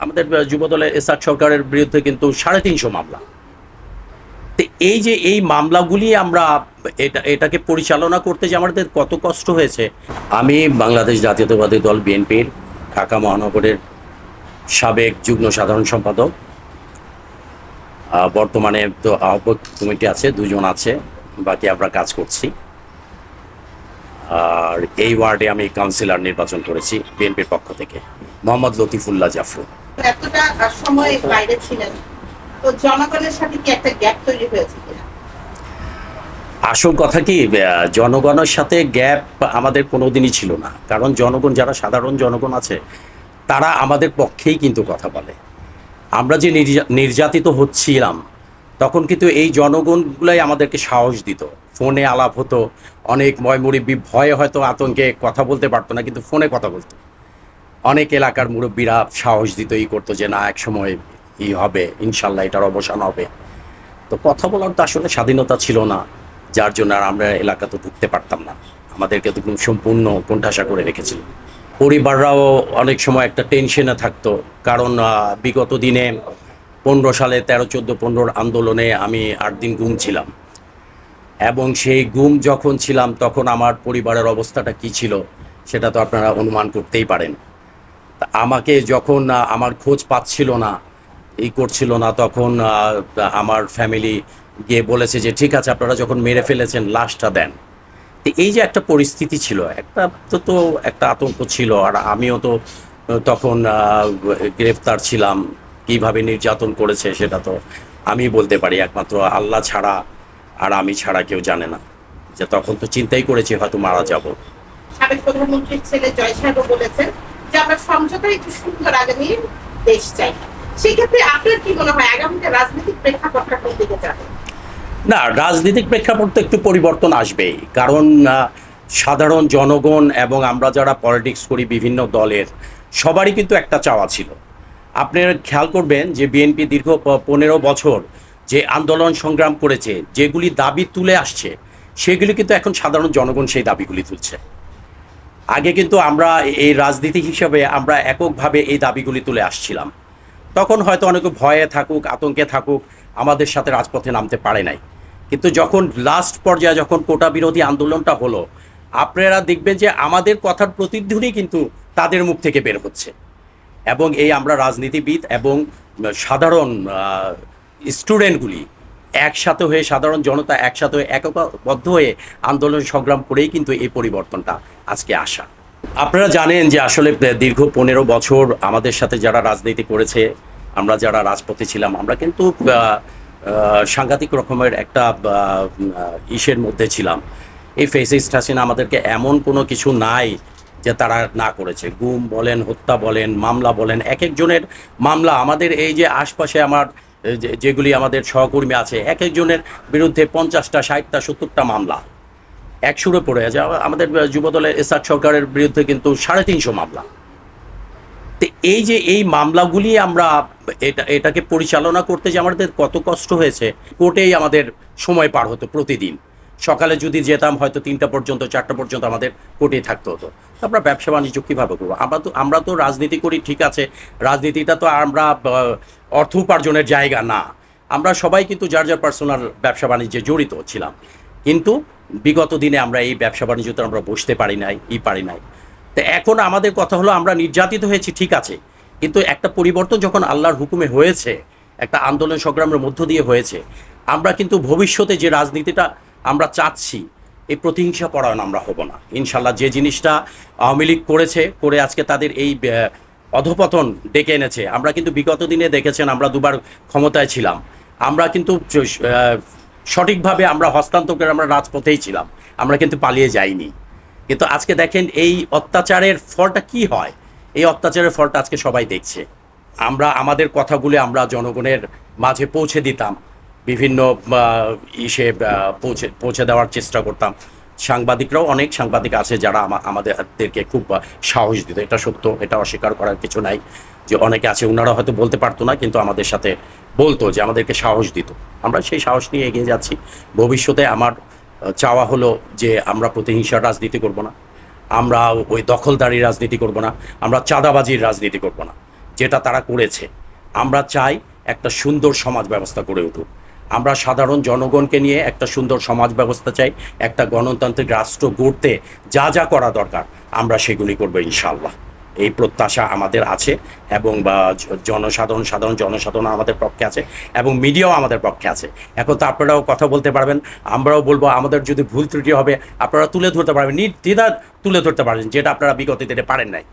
আমাদের যুবদলের এরশাদ সরকারের বিরুদ্ধে কিন্তু ৩৫০ মামলা। তো এই যে এই মামলাগুলি আমরা এটাকে পরিচালনা করতে যে আমাদের কত কষ্ট হয়েছে। আমি বাংলাদেশ জাতীয়তাবাদী দল বিএনপির ঢাকা মহানগরের সাবেক যুগ্ম সাধারণ সম্পাদক। বর্তমানে তো আহ্বায়ক কমিটি আছে, দুজন আছে, বাকি আমরা কাজ করছি। আর এই ওয়ার্ডে আমি কাউন্সিলর নির্বাচন করেছি বিএনপির পক্ষ থেকে, মোহাম্মদ লতিফুল্লাহ জাফর। এতটা সময় বাইরে ছিলেন, তো জনগণের সাথে কি একটা গ্যাপ তৈরি হয়েছে কিনা? আসল কথা কি, জনগণের সাথে গ্যাপ আমাদের কোনোদিনই ছিল না। কারণ জনগণ, যারা সাধারণ জনগণ আছে, তারা আমাদের পক্ষেই কিন্তু কথা বলে। আমরা যে নির্যাতিত হচ্ছিলাম, তখন কিন্তু এই জনগণগুলাই আমাদেরকে সাহস দিত। ফোনে আলাপ হতো, অনেক ময়মুরব্বি ভয়ে হয়তো আতঙ্কে কথা বলতে পারতো না, কিন্তু ফোনে কথা বলতো। অনেক এলাকার মুরব্বীরা সাহস দিত, করতো যে না, এক সময় হবে, ইনশাল্লাহ এটার অবসান হবে। তো কথা বলার তো আসলে স্বাধীনতা ছিল না, যার জন্য আর আমরা এলাকাতে ঢুকতে পারতাম না। আমাদেরকে তো সম্পূর্ণ কোণঠাসা করে রেখেছিল। পরিবাররাও অনেক সময় একটা টেনশনে থাকতো, কারণ বিগত দিনে 15 সালে 13, 14, 15 আন্দোলনে আমি 8 দিন গুম ছিলাম। এবং সেই গুম যখন ছিলাম, তখন আমার পরিবারের অবস্থাটা কি ছিল সেটা তো আপনারা অনুমান করতেই পারেন। আমাকে যখন আমার খোঁজ পাচ্ছিল না, করছিল না, তখন আমার ফ্যামিলি গিয়ে বলেছে যে ঠিক আছে, আপনারা যখন মেরে ফেলেছেন লাশটা দেন। তো এই যে একটা পরিস্থিতি ছিল, তো একটা আতঙ্ক ছিল। আর আমিও তো তখন গ্রেফতার ছিলাম। কিভাবে নির্যাতন করেছে সেটা তো আমি বলতে পারি, একমাত্র আল্লাহ ছাড়া আর আমি ছাড়া কেউ জানে না। যে তখন তো চিন্তাই করেছি হয়তো মারা যাব। সাবেক প্রধানমন্ত্রীর ছেলে জয় সাহেবও বলেছেন যে আমরা সমঝোতায় একটু সুন্দর আগামী দেশ চাই। সেক্ষেত্রে আপনার কি মনে হয় আগামীতে রাজনৈতিক প্রেক্ষাপটটা কোন দিকে যাবে? না, রাজনৈতিক প্রেক্ষাপট তো একটু পরিবর্তন আসবেই। কারণ সাধারণ জনগণ এবং আমরা যারা পলিটিক্স করি বিভিন্ন দলের, সবারই কিন্তু একটা চাওয়া ছিল। আপনারা খেয়াল করবেন যে বিএনপি দীর্ঘ 15 বছর যে আন্দোলন সংগ্রাম করেছে, যেগুলি দাবি তুলে আসছে, সেগুলি কিন্তু এখন সাধারণ জনগণ সেই দাবিগুলি তুলছে। আগে কিন্তু আমরা এই রাজনীতি হিসাবে আমরা এককভাবে এই দাবিগুলি তুলে আসছিলাম। তখন হয়তো অনেকে ভয়ে থাকুক, আতঙ্কে থাকুক, আমাদের সাথে রাজপথে নামতে পারে নাই। কিন্তু যখন লাস্ট পর্যায়ে যখন কোটা বিরোধী আন্দোলনটা হলো, আপনারা দেখবেন যে আমাদের কথার প্রতিধ্বনি কিন্তু তাদের মুখ থেকে বের হচ্ছে। এবং এই আমরা রাজনীতিবিদ এবং সাধারণ স্টুডেন্টগুলি একসাথে হয়ে, সাধারণ জনতা একসাথে হয়ে, একবদ্ধ হয়ে আন্দোলন সংগ্রাম করেই কিন্তু এই পরিবর্তনটা আজকে আসা। আপনারা জানেন যে আসলে দীর্ঘ 15 বছর আমাদের সাথে যারা রাজনীতি করেছে, আমরা যারা রাজপথে ছিলাম, আমরা কিন্তু সাংঘাতিক রকমের একটা ইসের মধ্যে ছিলাম। এই ফ্যাসিস্ট হাসিনা আমাদেরকে এমন কোনো কিছু নাই যে তারা না করেছে। গুম বলেন, হত্যা বলেন, মামলা বলেন, এক একজনের মামলা আমাদের এই যে আশপাশে আমার যেগুলি আমাদের সহকর্মী আছে, এক একজনের বিরুদ্ধে 50টা, 60টা, 70টা মামলা এক সুরে পড়ে আছে। আমাদের যুবদলের এরশাদ সরকারের বিরুদ্ধে কিন্তু ৩৫০ মামলা। তো এই যে এই মামলাগুলি আমরা এটাকে পরিচালনা করতে যে আমাদের কত কষ্ট হয়েছে। কোর্টেই আমাদের সময় পার হতো প্রতিদিন। সকালে যদি যেতাম হয়তো 3টা পর্যন্ত, 4টা পর্যন্ত আমাদের কোর্টেই থাকতে হতো। তো আমরা ব্যবসা বাণিজ্য কীভাবে করবো? আমরা তো রাজনীতি করি, ঠিক আছে, রাজনীতিটা তো আমরা অর্থ উপার্জনের জায়গা না। আমরা সবাই কিন্তু যার যার পার্সোনাল ব্যবসা বাণিজ্যে জড়িত ছিলাম। কিন্তু বিগত দিনে আমরা এই ব্যবসা বাণিজ্যতে আমরা বসতে পারি নাই। তো এখন আমাদের কথা হলো, আমরা নির্যাতিত হয়েছি, ঠিক আছে, কিন্তু একটা পরিবর্তন যখন আল্লাহর হুকুমে হয়েছে, একটা আন্দোলন সংগ্রামের মধ্য দিয়ে হয়েছে, আমরা কিন্তু ভবিষ্যতে যে রাজনীতিটা আমরা চাচ্ছি, এই প্রতিহিংসা পরায়ণ আমরা হব না ইনশাল্লাহ। যে জিনিসটা আওয়ামী লীগ করে আজকে তাদের এই অধপতন ডেকে এনেছে, আমরা কিন্তু বিগত দিনে দেখেছেন, আমরা 2বার ক্ষমতায় ছিলাম, আমরা কিন্তু সঠিকভাবে আমরা হস্তান্তর করে আমরা রাজপথেই ছিলাম, আমরা কিন্তু পালিয়ে যাইনি। কিন্তু আজকে দেখেন এই অত্যাচারের ফলটা কি হয়। এই অত্যাচারের ফলটা আজকে সবাই দেখছে। আমরা আমাদের কথাগুলি আমরা জনগণের মাঝে পৌঁছে দিতাম, বিভিন্ন পৌঁছে দেওয়ার চেষ্টা করতাম। সাংবাদিকরাও, অনেক সাংবাদিক আছে যারা আমাদেরকে খুব সাহস দিত। এটা সত্য, এটা অস্বীকার করার কিছু নাই। যে অনেকে আছে, ওনারা হয়তো বলতে পারতো না, কিন্তু আমাদের সাথে বলতো, যে আমাদেরকে সাহস দিত। আমরা সেই সাহস নিয়ে এগিয়ে যাচ্ছি। ভবিষ্যতে আমার চাওয়া হলো যে আমরা প্রতিহিংসার রাজনীতি করব না, আমরা ওই দখলদারি রাজনীতি করব না, আমরা চাঁদাবাজির রাজনীতি করব না। যেটা তারা করেছে। আমরা চাই একটা সুন্দর সমাজ ব্যবস্থা গড়ে উঠুক। আমরা সাধারণ জনগণকে নিয়ে একটা সুন্দর সমাজ ব্যবস্থা চাই। একটা গণতান্ত্রিক রাষ্ট্র গড়তে যা যা করা দরকার আমরা সেগুলি করবো ইনশাআল্লাহ। এই প্রত্যাশা আমাদের আছে, এবং সাধারণ জনসাধারণ আমাদের পক্ষে আছে, এবং মিডিয়াও আমাদের পক্ষে আছে। এখন তো আপনারাও কথা বলতে পারবেন, আমরাও বলবো। আমাদের যদি ভুল ত্রুটি হবে আপনারা তুলে ধরতে পারবেন, নির্দ্বিধায় তুলে ধরতে পারবেন, যেটা আপনারা বিগত দিনে পারেন নাই।